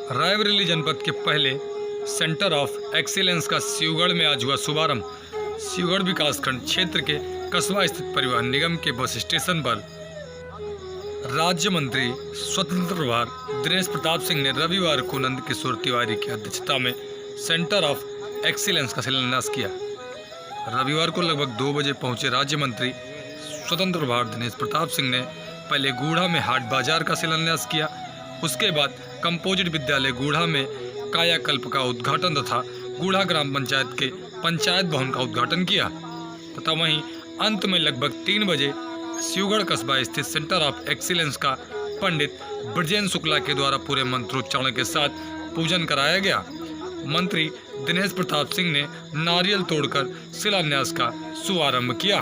रायबरेली जनपद के पहले सेंटर ऑफ एक्सीलेंस का शिवगढ़ में आज हुआ शुभारंभ। शिवगढ़ विकासखंड क्षेत्र के कस्बा स्थित परिवहन निगम के बस स्टेशन पर राज्य मंत्री स्वतंत्र प्रभार दिनेश प्रताप सिंह ने रविवार को नंद किशोर तिवारी की अध्यक्षता में सेंटर ऑफ एक्सीलेंस का शिलान्यास किया। रविवार को लगभग 2 बजे पहुंचे राज्य मंत्री स्वतंत्र प्रभार दिनेश प्रताप सिंह ने पहले गूढ़ा में हाट बाजार का शिलान्यास किया। उसके बाद कंपोजिट विद्यालय गूढ़ा में कायाकल्प का उद्घाटन तथा गूढ़ा ग्राम पंचायत के पंचायत भवन का उद्घाटन किया तथा वहीं अंत में लगभग 3 बजे शिवगढ़ कस्बा स्थित सेंटर ऑफ एक्सीलेंस का पंडित ब्रजेंद्र शुक्ला के द्वारा पूरे मंत्रोच्चारण के साथ पूजन कराया गया। मंत्री दिनेश प्रताप सिंह ने नारियल तोड़कर शिलान्यास का शुभारंभ किया।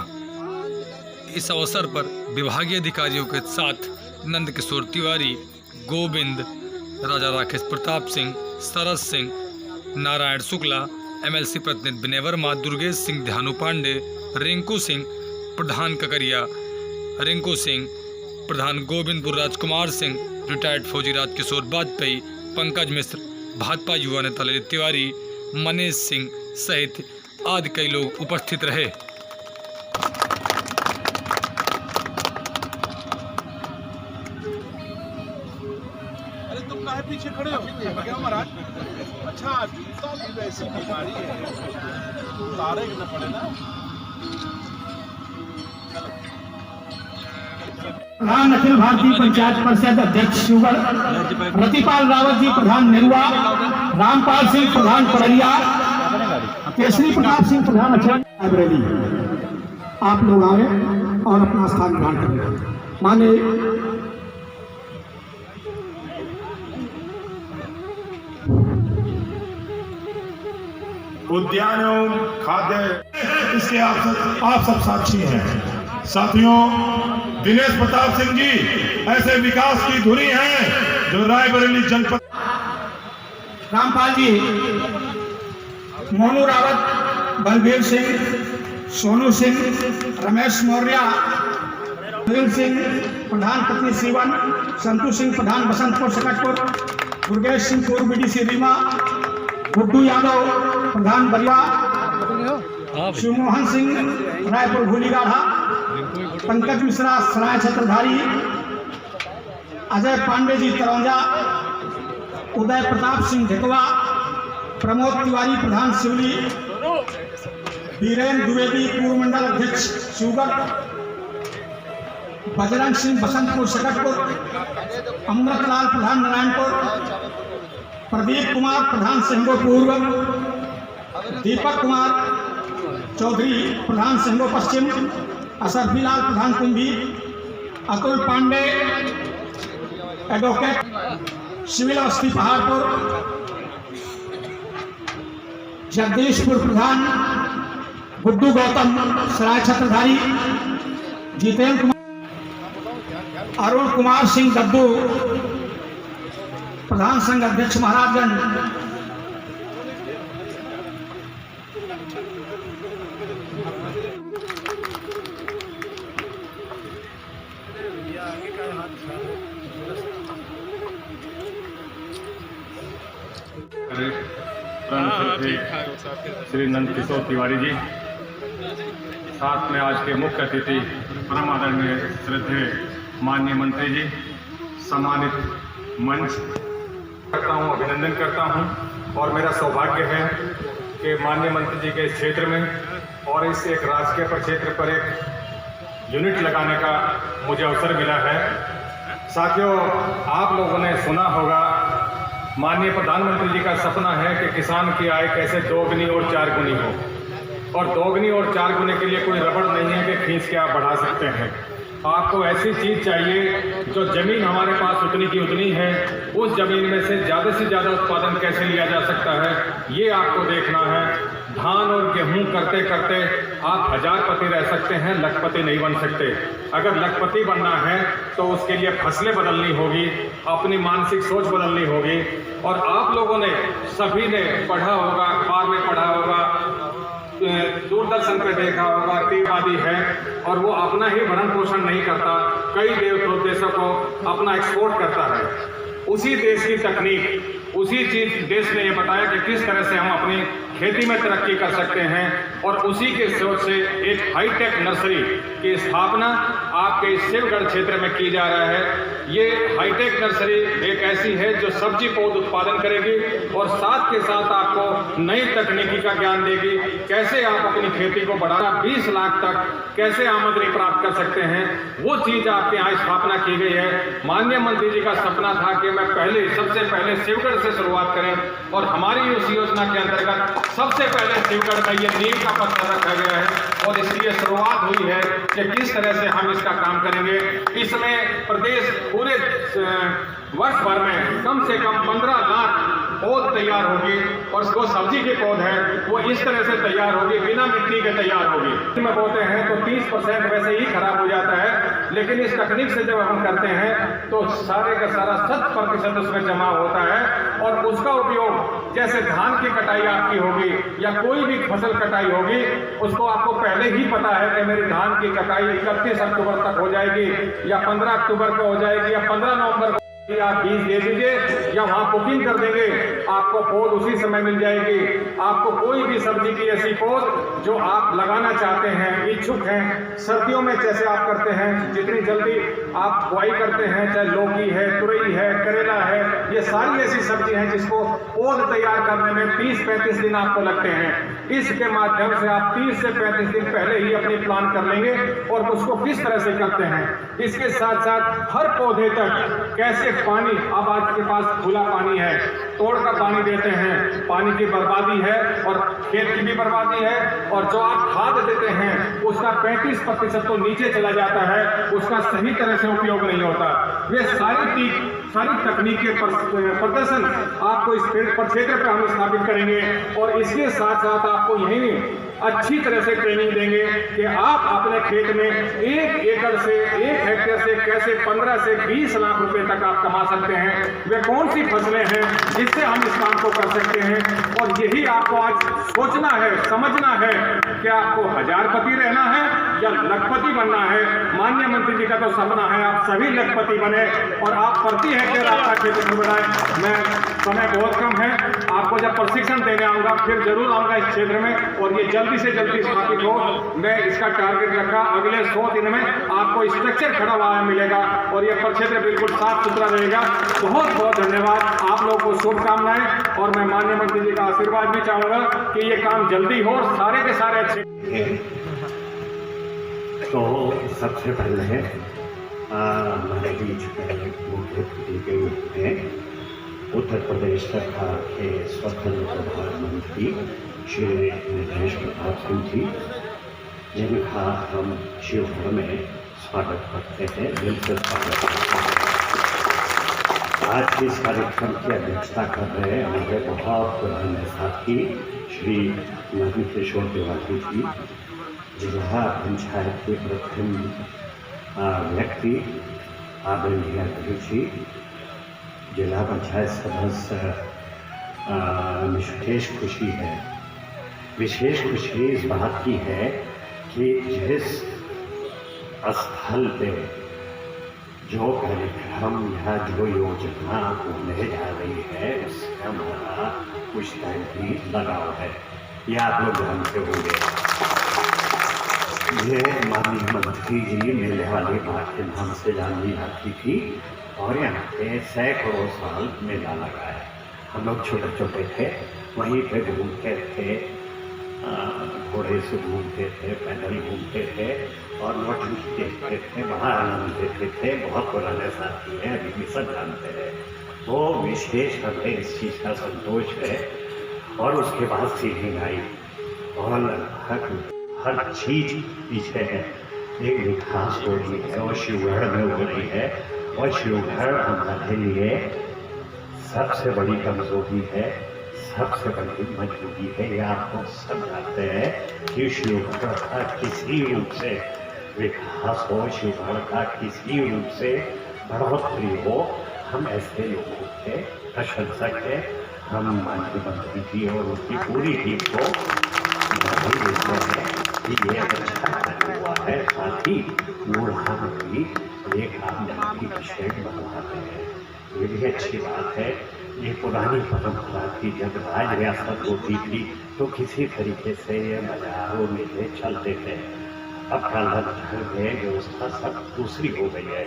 इस अवसर पर विभागीय अधिकारियों के साथ नंद किशोर तिवारी, गोविंद, राजा राकेश प्रताप सिंह, सरस सिंह, नारायण शुक्ला, एमएलसी प्रतिनिधि विनय वर्मा, दुर्गेश सिंह, ध्यानु पांडे, रिंकू सिंह, प्रधान ककरिया, रिंकू सिंह, प्रधान गोविंदपुर, राजकुमार सिंह, रिटायर्ड फौजी राजकिशोर वाजपेयी, पंकज मिश्र, भाजपा युवा नेता ललित तिवारी, मनीष सिंह सहित आदि कई लोग उपस्थित रहे। तुम काहे पीछे खड़े हो? क्या महाराज? अच्छा, तो भी वैसी बीमारी है, उतारे न पड़े ना। प्रधान अखिल भारतीय पंचायत परिषद अध्यक्ष शिवगढ़, रतिपाल रावत जी प्रधान नेरुआ, रामपाल सिंह प्रधान पड़रिया, केसरी प्रताप सिंह प्रधान अध्यक्ष रायबरेली। आप लोग आए और अपना स्थान ग्रहण करें। माननीय उद्यान एवं खाद्य, इसके आप सब साक्षी हैं। साथियों, दिनेश प्रताप सिंह जी ऐसे विकास की धुरी हैं जो रायबरेली जनपद। रामपाल जी, मोनू रावत, बलबीर सिंह, सोनू सिंह, रमेश मौर्य, सुनील सिंह प्रधान पत्नी सीवन, संतू सिंह प्रधान बसंतपुर सकटपुर, दुर्गेश सिंह पूर्व बीडीसी रीमा, गुड्डू यादव प्रधान बलिया, शिवमोहन सिंह रायपुर भूलीगाढ़ा, पंकज मिश्रा सराय छत्रधारी, अजय पांडे जी तरौंजा, उदय प्रताप सिंह ढेकवा, प्रमोद तिवारी प्रधान शिवली, वीरेंद्र द्विवेदी पूर्व मंडल अध्यक्ष शिवगढ़, बजरंग सिंह बसंतपुर सकटपुर, अमृतलाल प्रधान नारायणपुर, प्रदीप कुमार प्रधान सिंगो पूर्व, दीपक कुमार चौधरी प्रधान सिंगो पश्चिम, असरफीलाल प्रधान कुंभी, अतुल पांडे एडवोकेट सिविल बस्ती पहाड़पुर, जगदीशपुर प्रधान गुड्डू गौतम सराय छत्रधारी, जितेंद्र कुमार, अरुण कुमार सिंह गद्दू प्रधान संघ अध्यक्ष महाराजगंज, श्री नंद किशोर तिवारी जी, साथ में आज के मुख्य अतिथि परम आदरणीय श्रद्धेय माननीय मंत्री जी, सम्मानित मंच करता हूँ, अभिनंदन करता हूँ। और मेरा सौभाग्य है कि माननीय मंत्री जी के क्षेत्र में और इस एक राजकीय प्रक्षेत्र पर एक यूनिट लगाने का मुझे अवसर मिला है। साथियों, आप लोगों ने सुना होगा, माननीय प्रधानमंत्री जी का सपना है कि किसान की आय कैसे 2 गुनी और 4 गुनी हो, और 2 गुनी और 4 गुनी के लिए कोई रबड़ नहीं है कि खींच के आप बढ़ा सकते हैं। आपको ऐसी चीज़ चाहिए जो ज़मीन हमारे पास उतनी की उतनी है, उस ज़मीन में से ज़्यादा उत्पादन कैसे लिया जा सकता है, ये आपको देखना है। धान और गेहूं करते करते आप हजारपति रह सकते हैं, लखपति नहीं बन सकते। अगर लखपति बनना है तो उसके लिए फसलें बदलनी होगी, अपनी मानसिक सोच बदलनी होगी। और आप लोगों ने सभी ने पढ़ा होगा, अखबार में पढ़ा होगा, दूरदर्शन पे देखा होगा, तीव्रवादी है और वो अपना ही भरण पोषण नहीं करता, कई देशों को अपना एक्सपोर्ट करता है। उसी देश की तकनीक, उसी चीज देश ने ये बताया कि किस तरह से हम अपनी खेती में तरक्की कर सकते हैं, और उसी के सोच से एक हाईटेक नर्सरी की स्थापना आपके इस शिवगढ़ क्षेत्र में की जा रहा है। ये हाईटेक नर्सरी एक ऐसी है जो सब्जी पौध उत्पादन करेगी और साथ के साथ आपको नई तकनीकी का ज्ञान देगी, कैसे आप अपनी खेती को बढ़ाना 20 लाख तक कैसे आमदनी प्राप्त कर सकते हैं, वो चीज़ आपके यहाँ स्थापना की गई है। माननीय मंत्री जी का सपना था कि मैं सबसे पहले शिवगढ़ से शुरुआत करें, और हमारी उस योजना के अंतर्गत सबसे पहले शिवगढ़ का ये नींव का पत्थर रखा गया है, और इसलिए शुरुआत हुई है कि किस तरह से हम इसका काम करेंगे। इसमें प्रदेश पूरे वर्ष भर में कम से कम 15 लाख पौध तैयार होगी, और जो सब्जी के पौध है वो इस तरह से तैयार होगी, बिना मिट्टी के तैयार होगी। इसमें बोते हैं तो 30% वैसे ही खराब हो जाता है, लेकिन इस तकनीक से जब हम करते हैं तो सारे का सारा 100% उसमें जमा होता है, और उसका उपयोग जैसे धान की कटाई आपकी होगी या कोई भी फसल कटाई होगी, उसको आपको पहले ही पता है कि मेरी धान की कटाई 31 अक्टूबर तक हो जाएगी, या 15 अक्टूबर को हो जाएगी, या 15 नवंबर को आप बीज दे दीजिए या वहाँ बुकिंग कर देंगे, आपको पौध उसी समय मिल जाएगी। आपको कोई भी सब्जी की ऐसी पौध जो आप लगाना चाहते हैं, इच्छुक हैं, सर्दियों में जैसे आप करते हैं, जितनी जल्दी आप बुआई करते हैं, चाहे लौकी है, तुरई है, करेला है, ये सारी ऐसी सब्जी हैं जिसको पौध तैयार करने में 30-35 दिन आपको लगते हैं। इसके माध्यम से आप 30 से 35 दिन पहले ही अपनी प्लान कर लेंगे और उसको किस तरह से करते हैं। इसके साथ साथ हर पौधे तक कैसे पानी, अब आपके पास खुला पानी है, तोड़ कर पानी देते हैं, पानी की बर्बादी है और खेत की भी बर्बादी है, और जो आप खाद देते हैं उसका 35% तो नीचे चला जाता है, उसका सही तरह से उपयोग नहीं होता। वे सारी तकनीक के प्रदर्शन आपको इस क्षेत्र पर हम स्थापित करेंगे, और इसके साथ साथ आपको यही अच्छी तरह से ट्रेनिंग देंगे कि आप अपने खेत में 1 एकड़ से 1 हेक्टेयर से कैसे 15 से 20 लाख रुपए तक आप कमा सकते हैं। वे कौन सी फसलें हैं जिससे हम इस काम को कर सकते हैं, और यही आपको आज सोचना है, समझना है कि आपको हजारपति रहना है या लखपति बनना है। माननीय मंत्री जी का तो सपना है आप सभी लखपति बने और आप प्रति हेक्टेयर आपका क्षेत्र बढ़ाए। मैं समय बहुत कम है, आपको जब प्रशिक्षण देने आऊँगा फिर जरूर आऊँगा इस क्षेत्र में, और ये जल्दी से जल्दी स्थापित हो। मैं इसका टारगेट रखा, अगले 100 दिन में आपको स्ट्रक्चर खड़ा हुआ मिलेगा और ये प्रक्षेत्र बिल्कुल साफ सुथरा रहेगा। बहुत बहुत धन्यवाद, आप लोगों को शुभकामनाएं, और मैं माननीय मंत्री जी का आशीर्वाद भी चाहूँगा कि ये काम जल्दी हो और सारे के सारे अच्छे। तो सबसे पहले हमारे बीच में मुख्य अतिथि के रूप में उत्तर प्रदेश सरकार के स्वतंत्र प्रधानमंत्री श्री नरेश प्रताप सिंह जी, जिनका हम शिवगढ़ में स्वागत करते हैं, दिल से स्वागत करते हैं। आज के इस कार्यक्रम की अध्यक्षता कर रहे हैं हमारे बहुत पुराने साथी श्री नंदकिशोर तिवारी जी, जिला पंचायत के प्रथम व्यक्ति आदरणीय अध्यक्ष जी, जिला पंचायत सदस्य। विशेष खुशी इस बात की है कि जिस स्थल पे जो कार्यक्रम या जो योजना होने जा रही है उससे हमारा कुछ टाइम भी लगाव है, ये आप लोग जानते होंगे। ये माननीय मंत्री जी मेले वाली बात के नाम से जानी जाती थी, और यहाँ पे सैकड़ों साल मेला लगा है। हम लोग छोटे छोटे थे, वहीं पे घूमते थे, घोड़े से घूमते थे, पैदल घूमते थे और नौटंकी देखते थे, बड़ा आनंद लेते थे। बहुत पुराने साथी हैं, अभी भी सब जानते हैं। वो विशेष हमें इस चीज़ का संतोष है। और उसके बाद सीढ़ी आई, और लगभग हर चीज पीछे है, एक विकास हो रही है और शिवगढ़ में हो रही है। और शिवगढ़ हमारे लिए सबसे बड़ी कमजोरी है, सबसे बड़ी मजबूरी है। ये आपको सब जानते हैं कि शिवगढ़ का किसी रूप से विकास हो, शिवगढ़ का किसी रूप से बढ़ोतरी हो, हम ऐसे लोगों के प्रशंसक हैं। हम माननीय मंत्री जी और उनकी पूरी टीम को बधाई देते हैं कि ये अच्छा कार्य हुआ है। साथ ही प्रधानमंत्री ये काम बहुत ही विशेष बनवा रहे हैं। ये भी अच्छी बात है। ये पुरानी परंपरा थी, जब राज रियासत होती थी तो किसी तरीके से ये बाजारों मेले चलते थे। अब कालांतर में व्यवस्था सब दूसरी हो गई है,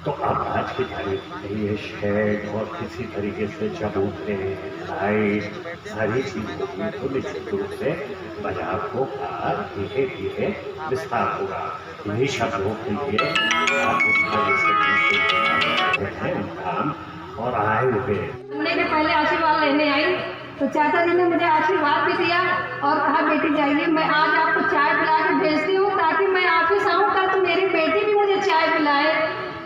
तो अब आज की तारीख में ये शेड और किसी तरीके से चबूतरे, लाइट, सारी चीज़ों की तो निश्चित रूप से बाजार को धीरे धीरे विस्तार होगा। यही शब्दों के लिए आप काम और आए हुए हमने भी पहले आशीर्वाद लेने आई तो चाचा जी ने मुझे आशीर्वाद भी दिया और कहा बेटी जाइए, मैं आज आपको चाय पिला के भेजती हूँ ताकि मैं ऑफिस आऊँ कल तो मेरी बेटी भी मुझे चाय पिलाए।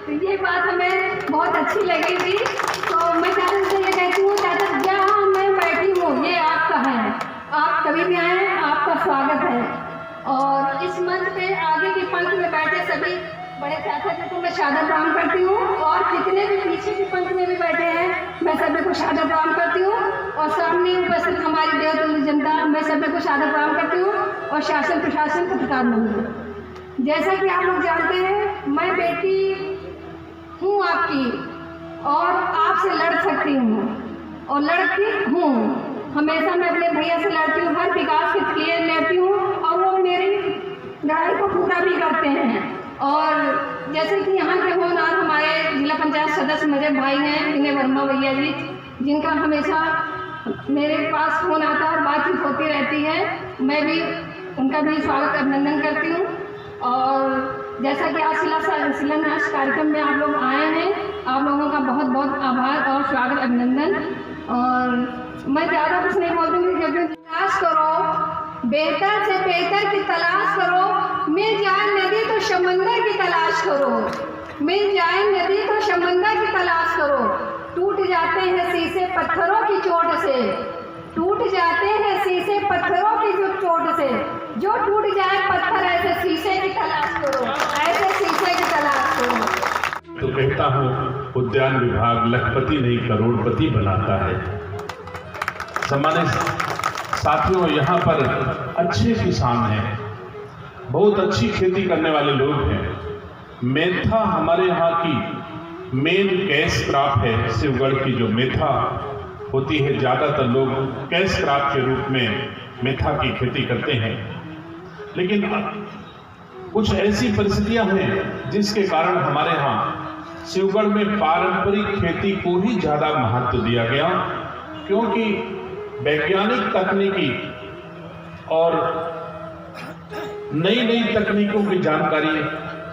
तो ये बात हमें बहुत अच्छी लगी थी। तो मैं चाचा से ये कहती हूँ, चाचा जहाँ मैं बैठी हूँ ये आपका है, आप कभी भी आए, आपका स्वागत है। और इस मंच पे आगे की पंक्ति में बैठे सभी बड़े चाचा जी को मैं शादत प्रणाम करती हूँ, और जितने भी पीछे की पंक्ति में भी बैठे हैं मैं सभी को शादत प्रणाम करती हूँ, और सामने उपस्थित हमारी देवतुल्य जनता मैं सभी को शादत प्रणाम करती हूँ, और शासन प्रशासन को प्रताप नमन। जैसा कि आप लोग जानते हैं मैं बेटी हूँ आपकी, और आपसे लड़ सकती हूँ और लड़ती हूँ। हमेशा मैं अपने भैया से लड़ती हूँ, हर विकास के लिए लड़ती हूँ, और वो मेरी लड़ाई को पूरा भी करते हैं। और जैसे कि यहाँ के होनहार हमारे जिला पंचायत सदस्य मेरे भाई हैं विनय वर्मा भैया जी, जिनका हमेशा मेरे पास फोन आता है और बातचीत होती रहती है, मैं भी उनका भी स्वागत अभिनंदन करती हूँ। और जैसा कि आज शिलान्यास कार्यक्रम में आप लोग आए हैं, आप लोगों का बहुत बहुत आभार और स्वागत अभिनंदन। और मैं ज़्यादा कुछ नहीं बोलती क्योंकि तलाश करो, बेहतर से बेहतर की तलाश करो, मिल जाए नदी तो समंदर की तलाश करो, मिल जाए नदी तो समंदर की तलाश करो। टूट जाते हैं शीशे पत्थरों की चोट से, टूट जाते हैं शीशे पत्थरों की जो चोट से, जो टूट जाए पत्थर ऐसे शीशे की तलाश करो, ऐसे शीशे की तलाश करो। तो कहता हूँ उद्यान विभाग लखपति नहीं करोड़पति बनाता है। सम्मानित साथियों, यहाँ पर अच्छे किसान हैं, बहुत अच्छी खेती करने वाले लोग हैं। मेथा हमारे यहाँ की मेन कैश क्रॉप है। शिवगढ़ की जो मेथा होती है, ज़्यादातर लोग कैश क्रॉप के रूप में मेथा की खेती करते हैं। लेकिन कुछ ऐसी परिस्थितियां हैं जिसके कारण हमारे यहाँ शिवगढ़ में पारंपरिक खेती को ही ज़्यादा महत्व दिया गया, क्योंकि वैज्ञानिक तकनीकी और नई नई तकनीकों की जानकारी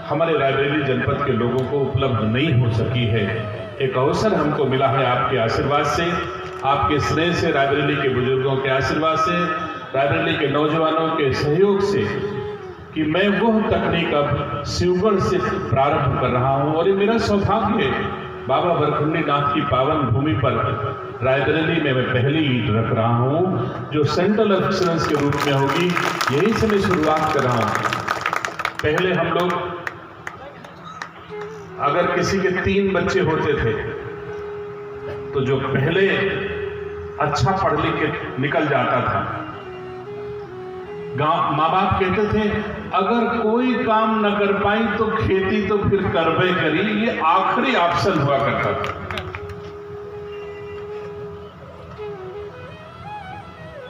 हमारे रायबरेली जनपद के लोगों को उपलब्ध नहीं हो सकी है। एक अवसर हमको मिला है आपके आशीर्वाद से, आपके स्नेह से, रायबरेली के बुजुर्गों के आशीर्वाद से, रायबरेली के नौजवानों के सहयोग से, कि मैं वह तकनीक अब शिवगढ़ से प्रारंभ कर रहा हूँ। और ये मेरा सौभाग्य है, बाबा बरखंडी नाथ की पावन भूमि पर रायबरेली में मैं पहली ईंट रख रहा हूँ, जो सेंट्रल ऑफ एक्सीलेंस के रूप में होगी। यहीं से मैं शुरुआत कर रहा हूँ। पहले हम लोग अगर किसी के 3 बच्चे होते थे तो जो पहले अच्छा पढ़ लिख के निकल जाता था, गांव माँ बाप कहते थे अगर कोई काम न कर पाई तो खेती तो फिर करबे करी, ये आखिरी ऑप्शन हुआ करता था।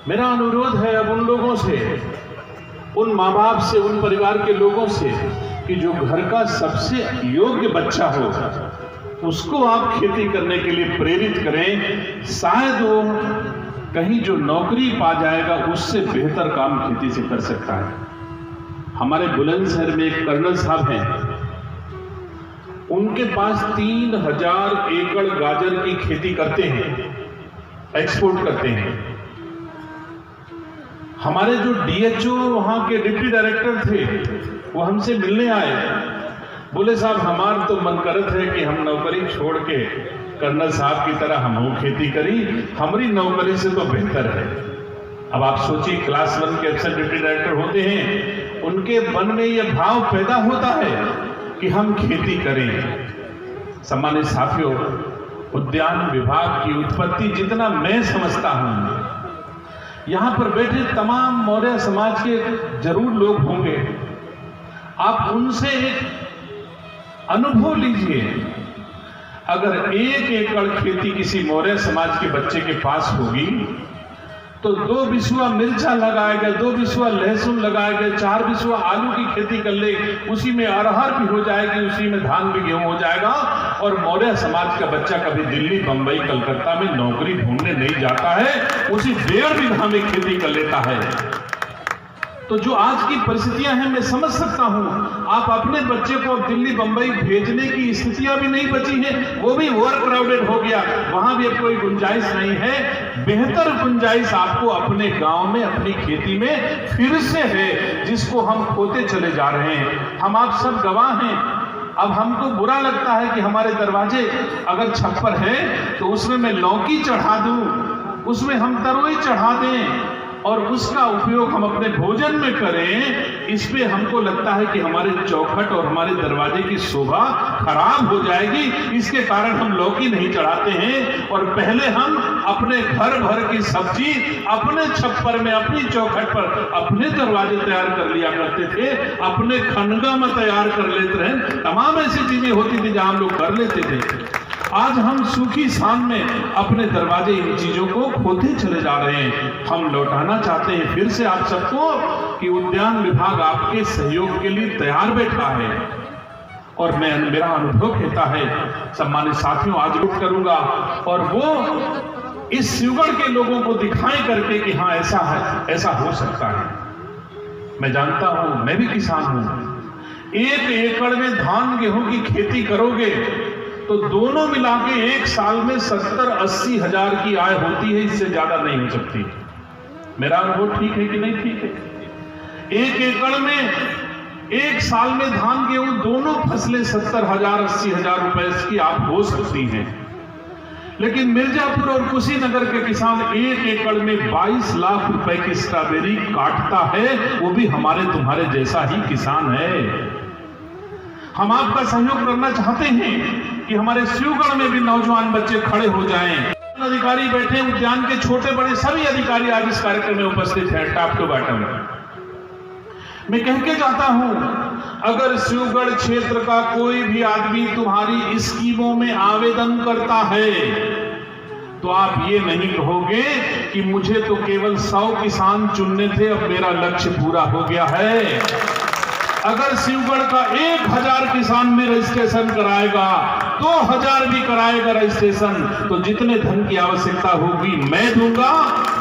मेरा अनुरोध है अब उन लोगों से, उन माँ बाप से, उन परिवार के लोगों से, कि जो घर का सबसे योग्य बच्चा हो उसको आप खेती करने के लिए प्रेरित करें। शायद वो कहीं जो नौकरी पा जाएगा उससे बेहतर काम खेती से कर सकता है। हमारे बुलंदशहर में एक कर्नल साहब हैं, उनके पास 3000 एकड़ गाजर की खेती करते हैं, एक्सपोर्ट करते हैं। हमारे जो डीएचओ वहां के डिप्टी डायरेक्टर थे वो हमसे मिलने आए, बोले साहब हमार तो मन करत है कि हम नौकरी छोड़ के कर्नल साहब की तरह हम खेती करी, हमारी नौकरी से तो बेहतर है। अब आप सोचिए, क्लास 1 के अफसर डिप्टी डायरेक्टर होते हैं, उनके मन में यह भाव पैदा होता है कि हम खेती करें। सम्मानित साथियों, उद्यान विभाग की उत्पत्ति जितना मैं समझता हूं, यहां पर बैठे तमाम मौर्य समाज के जरूर लोग होंगे, आप उनसे एक अनुभव लीजिए। अगर 1 एकड़ खेती किसी मौर्य समाज के बच्चे के पास होगी तो 2 बिस्वा मिर्चा लगाएगा, 2 बिस्वा लहसुन लगाएगा, 4 बिस्वा आलू की खेती कर ले, उसी में अरहर भी हो जाएगी, उसी में धान भी गेहूं हो जाएगा। और मौर्य समाज का बच्चा कभी दिल्ली, बंबई, कलकत्ता में नौकरी ढूंढने नहीं जाता है, उसी 1.5 बीघा में खेती कर लेता है। तो जो आज की परिस्थितियां हैं मैं समझ सकता हूं। आप अपने बच्चे को दिल्ली, बंबई भेजने की स्थितियां भी नहीं बची हैं, वो भी ओवर क्राउडेड हो गया, वहां भी अब कोई गुंजाइश नहीं है। बेहतर गुंजाइश आपको अपने गांव में, अपनी खेती में फिर से है, जिसको हम खोते चले जा रहे हैं। हम आप सब गवाह हैं। अब हमको बुरा लगता है कि हमारे दरवाजे अगर छप्पर है तो उसमें मैं लौकी चढ़ा दूं, उसमें हम तरोई चढ़ा दें और उसका उपयोग हम अपने भोजन में करें, इस पे हमको लगता है कि हमारे चौखट और हमारे दरवाजे की शोभा खराब हो जाएगी। इसके कारण हम लौकी नहीं चढ़ाते हैं और पहले हम अपने घर भर की सब्जी अपने छप्पर में, अपनी चौखट पर, अपने दरवाजे तैयार कर लिया करते थे, अपने खनगा में तैयार कर लेते रहे। तमाम ऐसी चीजें होती थी जहां हम लोग कर लेते थे। आज हम सूखी शान में अपने दरवाजे इन चीजों को खोते चले जा रहे हैं। हम लौटाना चाहते हैं फिर से आप सबको कि उद्यान विभाग आपके सहयोग के लिए तैयार बैठा है। और मेरा अनुभव कहता है, सम्मानित साथियों, आज रुक करूंगा और वो इस शिवगढ़ के लोगों को दिखाएं करके कि हाँ ऐसा है, ऐसा हो सकता है। मैं जानता हूं, मैं भी किसान हूं। 1 एकड़ में धान गेहूं की खेती करोगे तो दोनों मिला के 1 साल में 70-80 हजार की आय होती है, इससे ज्यादा नहीं हो सकती। मेरा अनुभव ठीक है कि नहीं ठीक है? 1 एकड़ में 1 साल में धान गेहूं दोनों फसलें 70,000-80 हजार रुपए की आप हो सकती हैं। लेकिन मिर्जापुर और कुशीनगर के किसान 1 एकड़ में 22 लाख रुपए की स्ट्रॉबेरी काटता है, वो भी हमारे तुम्हारे जैसा ही किसान है। हम आपका सहयोग करना चाहते हैं कि हमारे शिवगढ़ में भी नौजवान बच्चे खड़े हो जाएं। अधिकारी बैठे, उद्यान के छोटे बड़े सभी अधिकारी आज इस कार्यक्रम में उपस्थित हैं, टॉप टू बॉटम। मैं कह के जाता हूं, अगर शिवगढ़ क्षेत्र का कोई भी आदमी तुम्हारी स्कीमों में आवेदन करता है तो आप ये नहीं कहोगे कि मुझे तो केवल 100 किसान चुनने थे, अब मेरा लक्ष्य पूरा हो गया है। अगर शिवगढ़ का 1000 किसान में रजिस्ट्रेशन कराएगा, 2000 भी कराएगा रजिस्ट्रेशन, तो जितने धन की आवश्यकता होगी मैं दूंगा।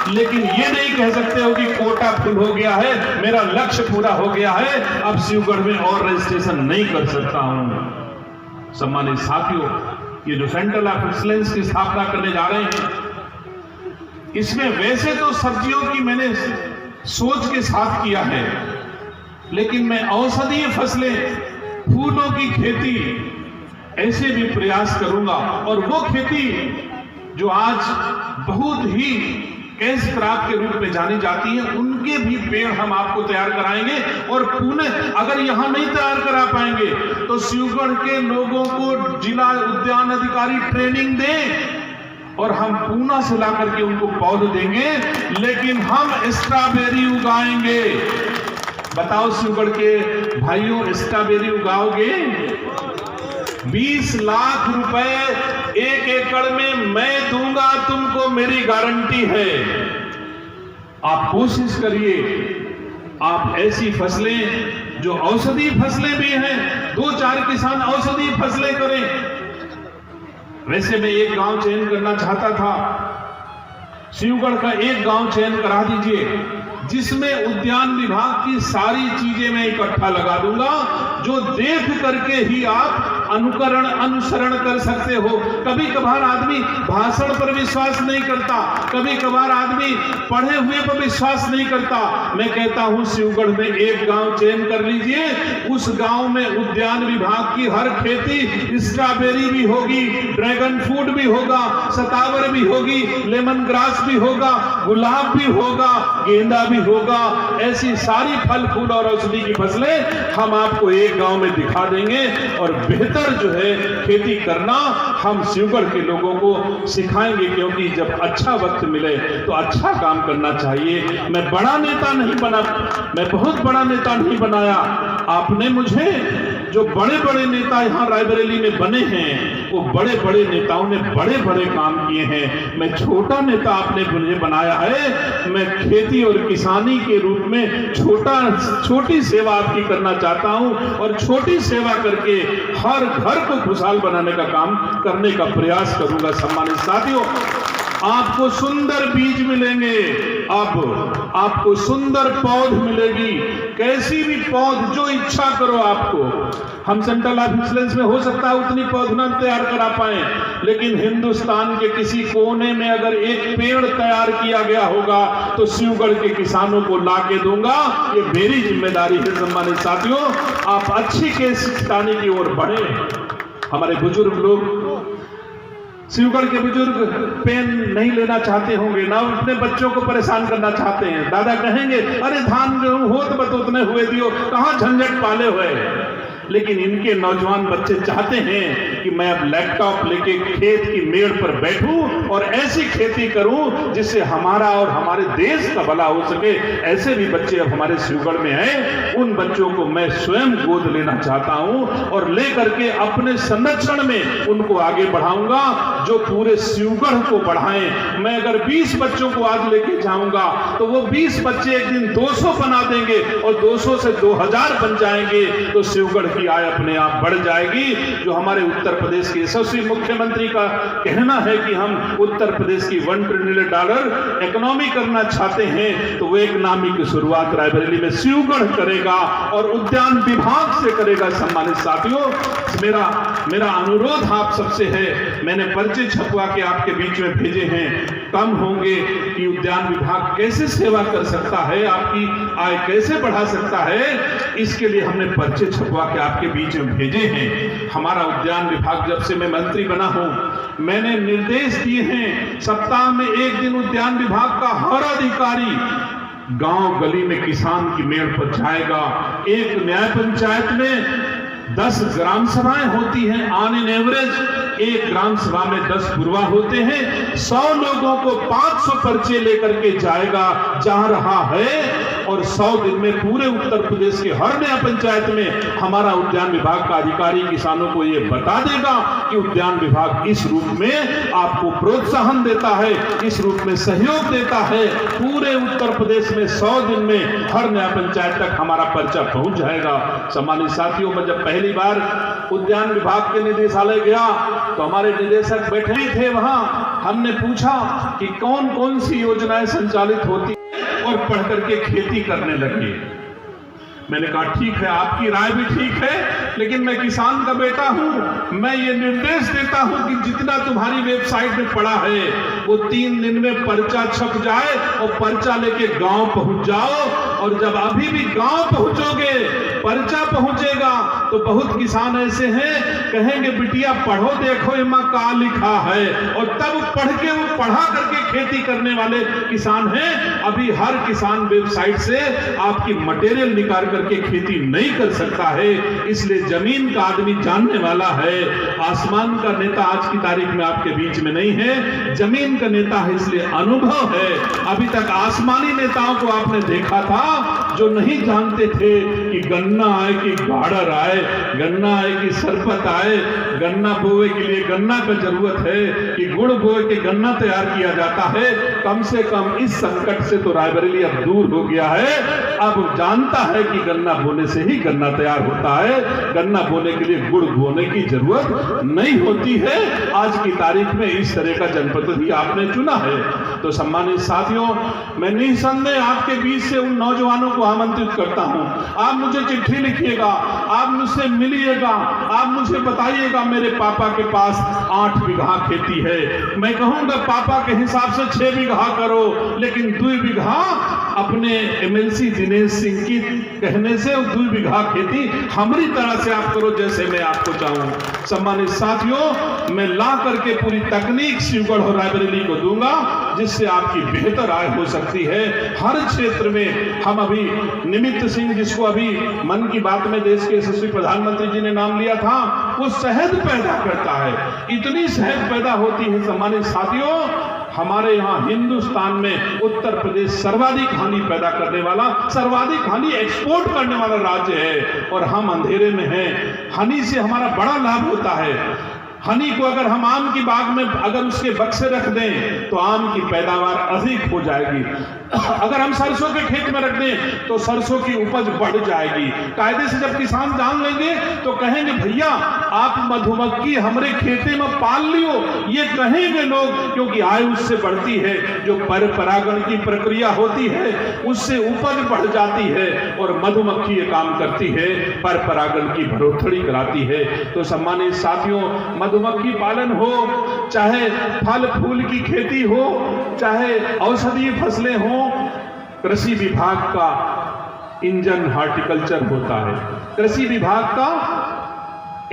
लेकिन ये नहीं कह सकते हो कि कोटा फुल हो गया है, मेरा लक्ष्य पूरा हो गया है, अब शिवगढ़ में और रजिस्ट्रेशन नहीं कर सकता हूं। सम्मानित साथियों, ये जो सेंटर ऑफ एक्सीलेंस की स्थापना करने जा रहे हैं, इसमें वैसे तो सब्जियों की मैंने सोच के साथ किया है, लेकिन मैं औषधीय फसलें, फूलों की खेती ऐसे भी प्रयास करूंगा। और वो खेती जो आज बहुत ही कैश क्रॉप के रूप में जानी जाती है, उनके भी पेड़ हम आपको तैयार कराएंगे। और पुणे अगर यहां नहीं तैयार करा पाएंगे तो शिवगढ़ के लोगों को जिला उद्यान अधिकारी ट्रेनिंग दें और हम पूना से ला करके उनको पौधे देंगे, लेकिन हम स्ट्रॉबेरी उगाएंगे। बताओ शिवगढ़ के भाइयों, स्ट्रॉबेरी उगाओगे? 20 लाख रुपए 1 एकड़ में मैं दूंगा तुमको, मेरी गारंटी है। आप कोशिश करिए, आप ऐसी फसलें जो औषधि फसलें भी हैं, 2-4 किसान औषधि फसलें करें। वैसे मैं एक गांव चयन करना चाहता था, शिवगढ़ का एक गांव चयन करा दीजिए जिसमें उद्यान विभाग की सारी चीजें मैं इकट्ठा लगा दूंगा, जो देख करके ही आप अनुकरण अनुसरण कर सकते हो। कभी कभार आदमी भाषण पर विश्वास नहीं करता, कभी कभार आदमी पढ़े हुए पर विश्वास नहीं करता। मैं कहता हूं शिवगढ़ में एक गांव चयन कर लीजिए, उस गांव में उद्यान विभाग की हर खेती, स्ट्रॉबेरी भी होगी, ड्रैगन फ्रूट भी होगा, सतावर भी होगी, लेमन ग्रास भी होगा, गुलाब भी होगा, गेंदा भी होगा। ऐसी सारी फल फूल और औषधि की फसलें हम आपको एक गांव में दिखा देंगे और बेहतर जो है खेती करना हम शिवगढ़ के लोगों को सिखाएंगे, क्योंकि जब अच्छा वक्त मिले तो अच्छा काम करना चाहिए। मैं बड़ा नेता नहीं बना, मैं बहुत बड़ा नेता नहीं बनाया, आपने मुझे जो बड़े बड़े नेता यहाँ रायबरेली में बने हैं, वो बड़े बड़े नेताओं ने बड़े बड़े काम किए हैं। मैं छोटा नेता आपने मुझे बनाया है। मैं खेती और किसानी के रूप में छोटी सेवा आपकी करना चाहता हूं और छोटी सेवा करके हर घर को खुशहाल बनाने का काम करने का प्रयास करूंगा। सम्मानित साथियों, आपको सुंदर बीज मिलेंगे, अब आपको सुंदर पौध मिलेगी, कैसी भी पौध जो इच्छा करो आपको। हम सेंट्रल ऑफ एक्सीलेंस में हो सकता है उतनी पौध ना तैयार करा पाए, लेकिन हिंदुस्तान के किसी कोने में अगर एक पेड़ तैयार किया गया होगा तो शिवगढ़ के किसानों को ला के दूंगा। ये मेरी जिम्मेदारी है। सम्मानित साथियों, आप अच्छी खेती की ओर बढ़े। हमारे बुजुर्ग लोग, शिवगढ़ के बुजुर्ग पेन नहीं लेना चाहते होंगे, ना अपने बच्चों को परेशान करना चाहते हैं। दादा कहेंगे अरे धान गेहूं हो तो बत उतने हुए दियो, कहां झंझट पाले हुए। लेकिन इनके नौजवान बच्चे चाहते हैं कि मैं अब लैपटॉप लेके खेत की मेड़ पर बैठूं और ऐसी खेती करूं जिससे हमारा और हमारे देश का भला हो सके। ऐसे भी बच्चे अब हमारे शिवगढ़ में हैं। उन बच्चों को मैं स्वयं गोद लेना चाहता हूं और लेकर के अपने संरक्षण में उनको आगे बढ़ाऊंगा, जो पूरे शिवगढ़ को बढ़ाएं। मैं अगर 20 बच्चों को आज लेके जाऊंगा तो वो 20 बच्चे एक दिन 200 बना देंगे और 200 से 2000 बन जाएंगे, तो शिवगढ़ की आय अपने आप बढ़ जाएगी। जो हमारे उत्तर प्रदेश के यशस्वी मुख्यमंत्री का कहना है कि हम उत्तर प्रदेश की $1 ट्रिलियन इकोनॉमी करना चाहते हैं, तो वो इकोनॉमी की शुरुआत रायबरेली में शिवगढ़ करेगा और उद्यान विभाग से करेगा। सम्मानित साथियों, मेरा अनुरोध आप सबसे है, मैंने पर्चे छपवा के आपके बीच में भेजे हैं, कम होंगे कि उद्यान विभाग कैसे सेवा कर सकता है, आपकी आय कैसे बढ़ा सकता है, इसके लिए हमने पर्चे छपवा के आपके बीच में भेजे हैं। हमारा उद्यान विभाग जब से मैं मंत्री बना हूं, मैंने निर्देश दिए हैं, सप्ताह में एक दिन उद्यान विभाग का हर अधिकारी गांव गली में किसान की मेड़ पर जाएगा। एक न्याय पंचायत में 10 ग्राम सभाएं होती हैं, ऑन एन एवरेज एक ग्राम सभा में 10 पुरवा होते हैं। 100 लोगों को 500 पर्चे लेकर के जा रहा है और 100 दिन में पूरे उत्तर प्रदेश के हर नया पंचायत में हमारा उद्यान विभाग का अधिकारी किसानों को ये बता देगा कि उद्यान विभाग इस रूप में आपको प्रोत्साहन देता है, इस रूप में सहयोग देता है। पूरे उत्तर प्रदेश में 100 दिन में हर नया पंचायत तक हमारा पर्चा पहुंच जाएगा। सम्मानित साथियों, मैं जब पहली बार उद्यान विभाग के निदेशालय गया तो हमारे निदेशक बैठे थे वहां। हमने पूछा कि कौन कौन सी योजनाएं संचालित होती और पढ़ करके खेती करने लगे। मैंने कहा ठीक है, आपकी राय भी ठीक है, लेकिन मैं किसान का बेटा हूं, मैं ये निर्देश देता हूं कि जितना तुम्हारी वेबसाइट में पड़ा है वो 3 दिन में पर्चा छप जाए और पर्चा लेके गांव पहुंच जाओ। और जब अभी भी गांव पहुंचोगे, पर्चा पहुंचेगा तो बहुत किसान ऐसे हैं कहेंगे बिटिया पढ़ो देखो इमा का लिखा है, और तब पढ़ के वो पढ़ा करके खेती करने वाले किसान हैं। अभी हर किसान वेबसाइट से आपकी मटेरियल निकाल करके खेती नहीं कर सकता है। इसलिए जमीन का आदमी जानने वाला है। आसमान का नेता आज की तारीख में आपके बीच में नहीं है, जमीन का नेता है, इसलिए अनुभव है। अभी तक आसमानी नेताओं को आपने देखा था जो नहीं जानते थे कि गन्ना आए कि गाड़र आए, गन्ना आए कि सरपत आए, गन्ना बोए के लिए गन्ना का जरूरत है कि गुड़ बोए के गन्ना तैयार किया जाता है। कम से कम इस संकट से तो रायबरेली अब दूर हो गया है। अब जानता है कि गन्ना बोने से ही गन्ना तैयार होता है, गन्ना बोने के लिए गुड़ बोने की जरूरत नहीं होती है। आज की तारीख में इस तरह का जनपद ही आपने चुना है। तो सम्मानित साथियों, मैं निसंदेह आपके बीच से उन नौजवानों को आमंत्रित करता हूं, आप मुझे चिट्ठी लिखिएगा, आप मुझसे मिलिएगा, आप मुझे बताइएगा मेरे पापा के पास 8 बीघा खेती है। मैं कहूंगा पापा के हिसाब से 6 बीघा करो, लेकिन 2 बीघा अपने एमएलसी दिनेश सिंह की कहने से 2 बीघा खेती हमारी तरह से आप करो जैसे मैं आपको चाहूं। सम्मानित साथियों, मैं ला करके पूरी तकनीक शिवगढ़ और रायबरेली को दूंगा जिससे आपकी बेहतर आय हो सकती है। हर क्षेत्र में हम अभी निमित्त सिंह, जिसको अभी मन की बात में देश के यशस्वी प्रधानमंत्री जी ने नाम लिया था, वो शहद पैदा करता है। इतनी शहद पैदा होती है सम्मानित साथियों, हमारे यहाँ हिंदुस्तान में उत्तर प्रदेश सर्वाधिक हानि पैदा करने वाला, सर्वाधिक हानि एक्सपोर्ट करने वाला राज्य है और हम अंधेरे में हैं। हनी से हमारा बड़ा लाभ होता है। हनी को अगर हम आम की बाग में अगर उसके बक्से रख दें तो आम की पैदावार अधिक हो जाएगी। अगर हम सरसों के खेत में रख दें तो सरसों की उपज बढ़ जाएगी। कायदे से जब किसान जान लेंगे तो कहेंगे भैया आप मधुमक्खी हमारे खेते में पाल लियो, ये कहेंगे लोग, क्योंकि आय उससे बढ़ती है। जो पर परागण की प्रक्रिया होती है उससे उपज बढ़ जाती है और मधुमक्खी ये काम करती है, पर परागण की बढ़ोतरी कराती है। तो सम्मानित साथियों, मधुमक्खी पालन हो, चाहे फल फूल की खेती हो, चाहे औषधीय फसलें हो, कृषि विभाग का इंजन हॉर्टिकल्चर होता है, कृषि विभाग का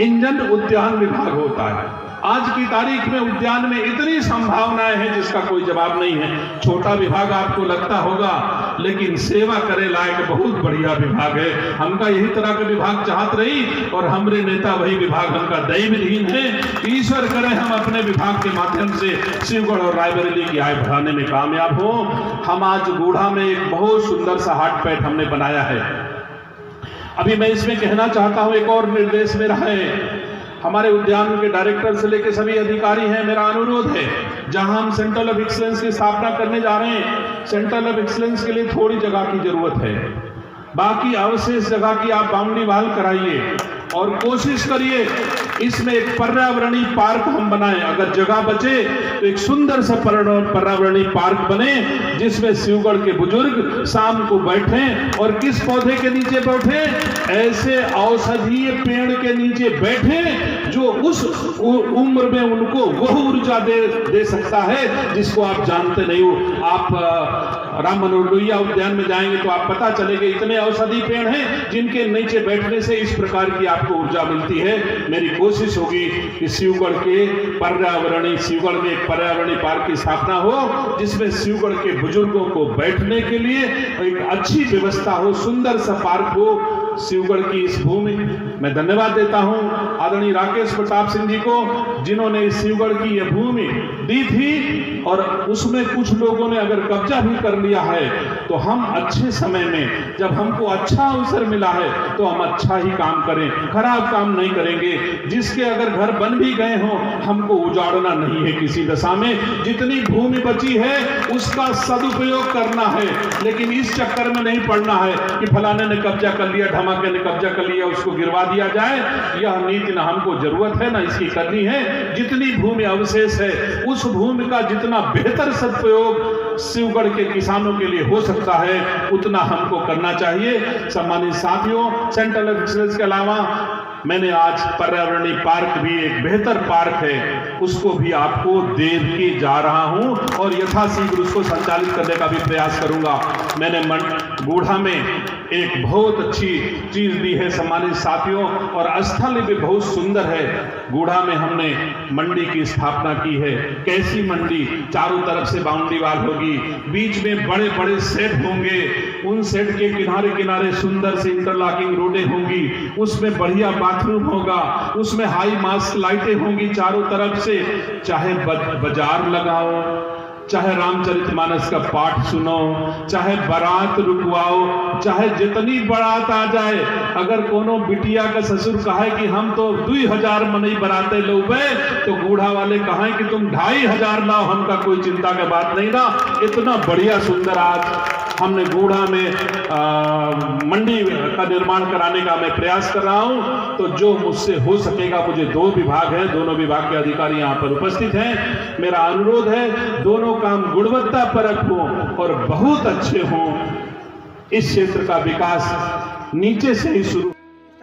इंजन उद्यान विभाग होता है। आज की तारीख में उद्यान में इतनी संभावनाएं हैं जिसका कोई जवाब नहीं है। छोटा विभाग आपको लगता होगा, लेकिन सेवा करे लायक बहुत बढ़िया विभाग है। हमका यही तरह के विभाग चाहत रही और हमरे नेता वही विभाग हमका दैवहीन है। ईश्वर करे हम अपने विभाग के माध्यम से शिवगढ़ और रायबरेली की आय बढ़ाने में कामयाब हो। हम आज गूढ़ा में एक बहुत सुंदर सा हाट पैट हमने बनाया है। अभी मैं इसमें कहना चाहता हूं, एक और निर्देश मेरा है, हमारे उद्यान के डायरेक्टर से लेकर सभी अधिकारी हैं, मेरा अनुरोध है, जहां हम सेंटर ऑफ एक्सीलेंस की स्थापना करने जा रहे हैं, सेंटर ऑफ एक्सीलेंस के लिए थोड़ी जगह की जरूरत है। बाकी अवशेष जगह की आप बाउंड्री वाल कराइए और कोशिश करिए इसमें एक पर्यावरणीय पार्क हम बनाएं। अगर जगह बचे तो एक सुंदर सा पर्यावरणीय पार्क बने जिसमें शिवगढ़ के बुजुर्ग शाम को बैठें और किस पौधे के नीचे बैठे, ऐसे औषधीय पेड़ के नीचे बैठे जो उस उम्र में उनको वह ऊर्जा दे सकता है जिसको आप जानते नहीं हो। आप राम मनोहर लोहिया उद्यान में जाएंगे तो आप पता चलेगा इतने औषधि पेड़ हैं जिनके नीचे बैठने से इस प्रकार की आपको ऊर्जा मिलती है। मेरी कोशिश होगी कि शिवगढ़ के शिवगढ़ में एक पर्यावरणीय पार्क की स्थापना हो जिसमें शिवगढ़ के बुजुर्गों को बैठने के लिए एक अच्छी व्यवस्था हो, सुंदर सा पार्क हो। शिवगढ़ की इस भूमि मैं धन्यवाद देता हूं आदरणीय राकेश प्रताप सिंह जी को, जिन्होंने इस शिवगढ़ की यह भूमि दी थी और उसमें कुछ लोगों ने अगर कब्जा भी कर लिया है तो हम अच्छे समय में जब हमको अच्छा अवसर मिला है तो हम अच्छा ही काम करें, खराब काम नहीं करेंगे। जिसके अगर घर बन भी गए हों हमको उजाड़ना नहीं है किसी दशा में। जितनी भूमि बची है उसका सदुपयोग करना है, लेकिन इस चक्कर में नहीं पड़ना है कि फलाने ने कब्जा कर लिया, धमाके ने कब्जा कर लिया, उसको गिरवा दिया जाए। यह नीति ना हमको जरूरत है ना इसकी करनी है। जितनी भूमि अवशेष है उस भूमि का जितना बेहतर सदुपयोग शिवगढ़ के किसानों के लिए हो सकता है उतना हमको करना चाहिए। सम्मानित साथियों, सेंट्रल ऑफ एक्सीलेंस के अलावा मैंने आज पर्यावरणीय पार्क भी एक बेहतर पार्क है उसको भी आपको दे के जा रहा हूं और यथाशीघ्र उसको संचालित करने का भी प्रयास करूंगा। मैंने गूढ़ा में एक बहुत अच्छी चीज दी है सम्मानित साथियों, और स्थल भी बहुत सुंदर है। गूढ़ा में हमने मंडी की स्थापना की है, कैसी मंडी, चारों तरफ से बाउंड्री वाल होगी, बीच में बड़े बड़े सेट होंगे, उन सेट के किनारे किनारे सुंदर से इंटरलॉकिंग रोडें होंगी, उसमें बढ़िया बाथरूम होगा, उसमें हाई मास्क लाइटें होंगी चारों तरफ से। चाहे बाजार लगाओ, चाहे रामचरितमानस का पाठ सुनो, चाहे बारात रुकवाओ, चाहे जितनी बारात आ जाए, अगर कोनो बिटिया का ससुर कहे कि हम तो 2000 मनई बराते लोगे तो गूढ़ा वाले कहें कि तुम 2500 लाओ, हमका कोई चिंता की बात नहीं ना। इतना बढ़िया सुंदर आज हमने गूढ़ा में मंडी का निर्माण कराने का मैं प्रयास कर रहा हूं। तो जो मुझसे हो सकेगा, मुझे 2 विभाग हैं, दोनों विभाग के अधिकारी यहां पर उपस्थित हैं, मेरा अनुरोध है दोनों काम गुणवत्ता परक हो और बहुत अच्छे हों। इस क्षेत्र का विकास नीचे से ही शुरू।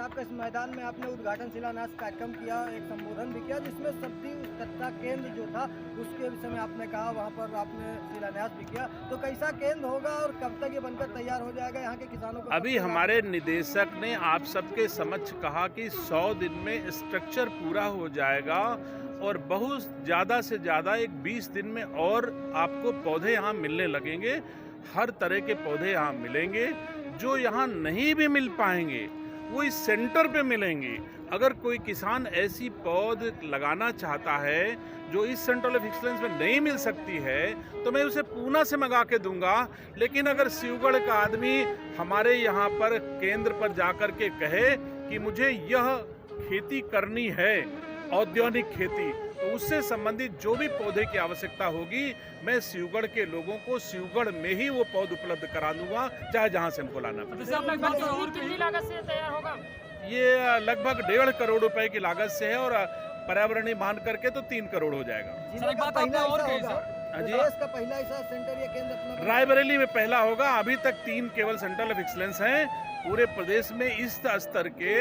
आपका इस मैदान में आपने उद्घाटन शिलान्यास कार्यक्रम किया, एक संबोधन भी किया जिसमें सब्जी उत्कर्षता केंद्र जो था उसके विषय में आपने कहा, वहाँ पर आपने शिलान्यास भी किया। तो कैसा केंद्र होगा और कब तक ये बनकर तैयार हो जाएगा यहाँ के किसानों को? अभी हमारे निदेशक ने आप सबके समक्ष कहा कि 100 दिन में स्ट्रक्चर पूरा हो जाएगा और बहुत ज़्यादा से ज़्यादा एक 20 दिन में और आपको पौधे यहाँ मिलने लगेंगे। हर तरह के पौधे यहाँ मिलेंगे। जो यहाँ नहीं भी मिल पाएंगे वो इस सेंटर पे मिलेंगी। अगर कोई किसान ऐसी पौध लगाना चाहता है जो इस सेंटर ऑफ एक्सीलेंस में नहीं मिल सकती है तो मैं उसे पूना से मंगा के दूंगा। लेकिन अगर शिवगढ़ का आदमी हमारे यहाँ पर केंद्र पर जाकर के कहे कि मुझे यह खेती करनी है, औद्योगिक खेती, तो उससे संबंधित जो भी पौधे की आवश्यकता होगी मैं शिवगढ़ के लोगों को शिवगढ़ में ही वो पौध उपलब्ध करा दूंगा, चाहे जहां से हमको लाना पड़े। कितनी लागत से तैयार होगा? ये लगभग 1.5 करोड़ रुपए की लागत से है और पर्यावरणीय मान करके तो 3 करोड़ हो जाएगा। जिले का पहला ऐसा होगा, हाँ जी। देश का पहला ऐसा सेंटर या केंद्र अपना रायबरेली में पहला होगा। अभी तक 3 केवल सेंटर ऑफ एक्सीलेंस हैं पूरे प्रदेश में इस स्तर के,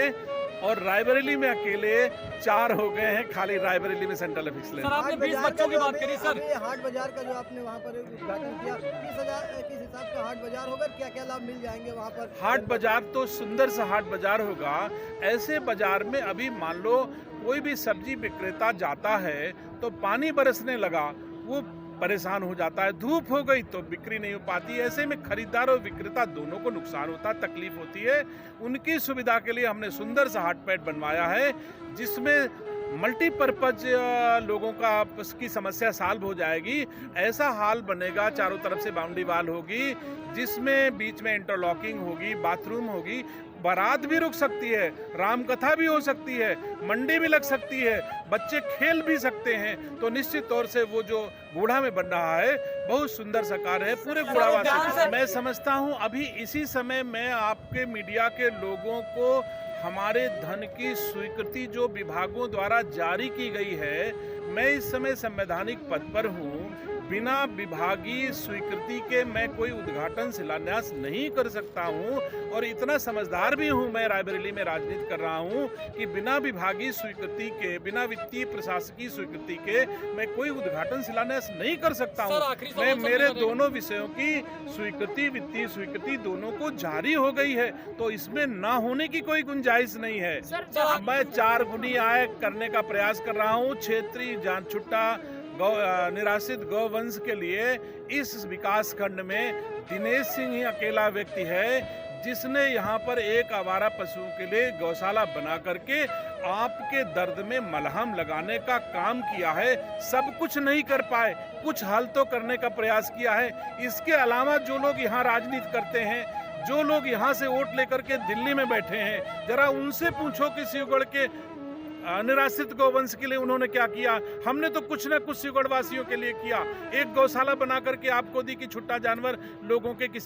और रायबरेली में अकेले 4 हो गए हैं खाली रायबरेली में सेंट्रल ऑफ एक्सीलेंस। आपने 20 बच्चों की बात करी सर। हाट बाजार का जो आपने वहाँ पर उद्घाटन किया, किस हिसाब का हाट बाजार होगा, क्या क्या लाभ मिल जाएंगे वहाँ पर? हाट बाजार तो सुंदर सा हाट बाजार होगा। ऐसे बाजार में अभी मान लो कोई भी सब्जी विक्रेता जाता है तो पानी बरसने लगा, वो परेशान हो जाता है, धूप हो गई तो बिक्री नहीं हो पाती। ऐसे में खरीदार और विक्रेता दोनों को नुकसान होता है, तकलीफ होती है। उनकी सुविधा के लिए हमने सुंदर सा हाट पैड बनवाया है जिसमें मल्टीपर्पज लोगों का की समस्या सॉल्व हो जाएगी। ऐसा हाल बनेगा, चारों तरफ से बाउंड्री वाल होगी जिसमें बीच में इंटरलॉकिंग होगी, बाथरूम होगी, बारात भी रुक सकती है, राम कथा भी हो सकती है, मंडी भी लग सकती है, बच्चे खेल भी सकते हैं। तो निश्चित तौर से वो जो बूढ़ा में बन रहा है बहुत सुंदर सा कार्य है पूरे बूढ़ावासी। मैं समझता हूँ अभी इसी समय मैं आपके मीडिया के लोगों को हमारे धन की स्वीकृति जो विभागों द्वारा जारी की गई है, मैं इस समय संवैधानिक पद पर हूँ, बिना विभागीय स्वीकृति के मैं कोई उद्घाटन शिलान्यास नहीं कर सकता हूं। और इतना समझदार भी हूं मैं, रायबरेली में राजनीति कर रहा हूं कि बिना विभागीय स्वीकृति के, बिना वित्तीय प्रशासकीय स्वीकृति के मैं कोई उद्घाटन शिलान्यास नहीं कर सकता हूं। मैं मेरे दोनों विषयों की स्वीकृति, वित्तीय स्वीकृति दोनों को जारी हो गई है, तो इसमें ना होने की कोई गुंजाइश नहीं है। मैं 4 गुनी आय करने का प्रयास कर रहा हूँ। क्षेत्रीय जांच छुट्टा निराश्रित गौवंश के लिए इस विकास खंड में दिनेश सिंह ही अकेला व्यक्ति है जिसने यहाँ पर एक आवारा पशुओं के लिए गौशाला बना करके आपके दर्द में मलहम लगाने का काम किया है। सब कुछ नहीं कर पाए, कुछ हल तो करने का प्रयास किया है। इसके अलावा जो लोग यहाँ राजनीति करते हैं, जो लोग यहाँ से वोट लेकर के दिल्ली में बैठे हैं, जरा उनसे पूछो कि शिवगढ़ के निराश्रित गौवंश के लिए उन्होंने क्या किया। हमने तो कुछ न कुछ शिवगढ़ वासियों के लिए किया। एक गौशाला बना करके आपको दी कि छुट्टा जानवर लोगों के